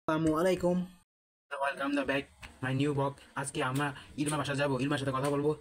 আসসালামু আলাইকুম। Welcome the back my new blog. আজকে আমরা ইলমার বাসা যাব, ইলমার সাথে কথা বলবো।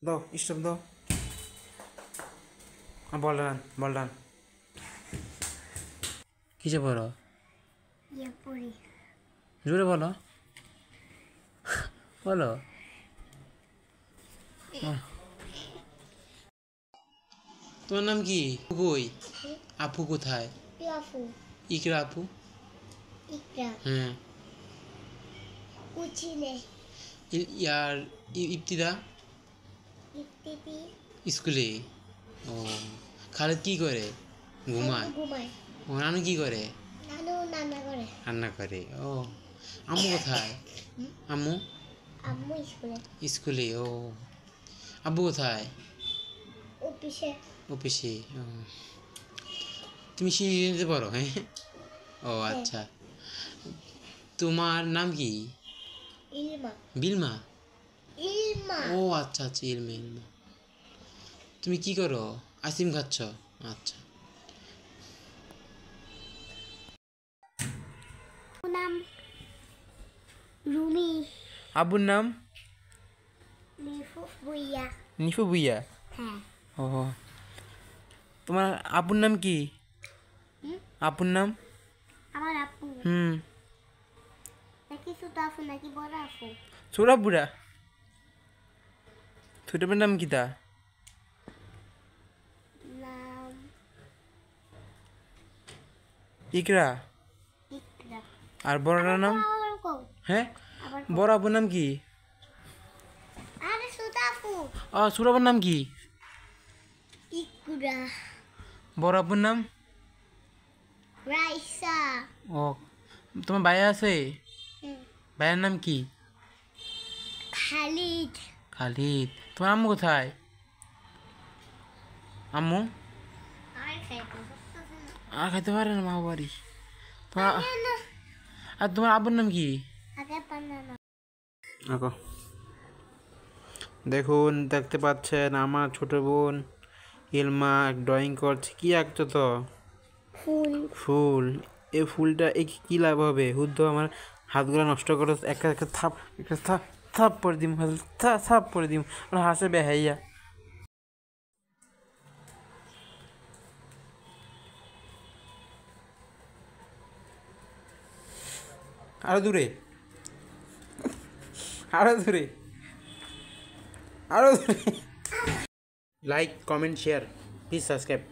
দাও স্টপ দাও। বল রান কিসে পড়ো? জোরে বলো বলো। তোমার নাম কি? কই আপু কোথায়? ইকরা আপু। হ্যাঁ। ইয়ার ইফতিদা স্কুলে। ও খালেদ কি করে? ঘুমায়। ও নানু কি করে? রান্না করে। ও আম্মু কোথায়? আম্মু স্কুলে। ও আব্বু কোথায়? অফিসে। ও তুমি সিঁড়িতে পড়ো? হ্যাঁ। ও আচ্ছা। তোমার নাম কি? বিলমা। ও আচ্ছা আচ্ছা, ইলমা। তুমি কি করো? আইসক্রিম খাচ্ছ? আচ্ছা। নাম রুমি। আব্বুর নাম? নিফু ভুইয়া। হ্যাঁ। ও তোমার আব্বুর নাম কি? আব্বুর নাম? আমার আপু নাকি ছোট আপু নাকি বড় আপু? ছোট আব্বুরা। ছোট আব্বুর নাম কি তা? নাম ইকরা। আর বড়টার নাম? হ্যাঁ, বড় আব্বুর নাম কি? আরে ছোট আপু। ছোট আব্বুর নাম কি? ইকরা। বড় আব্বুর নাম? রাইসা। ও তোমার ভাই আছে? ভাইয়ের নাম কি? খালিদ। খালিদ। তোমার আম্মু কোথায়? আম্মু আর খাইতে পারে না মা বাড়ি। তোমার আর তোমার আব্বুর নাম কি? দেখুন, দেখতে পাচ্ছেন আমার ছোট বোন ইলমা ড্রয়িং করছে। কি আঁকছো তো? ফুল। এই ফুলটা কি লাভ হবে? হুদ্দ আমার হাতগুলো নষ্ট করো। একটা থাপ থাপ করে দিম, থাপ করে দিম। হাসে বেহাইয়া। আরো দূরে, আরো দূরে, আরো দূরে। Like, comment, share, please subscribe.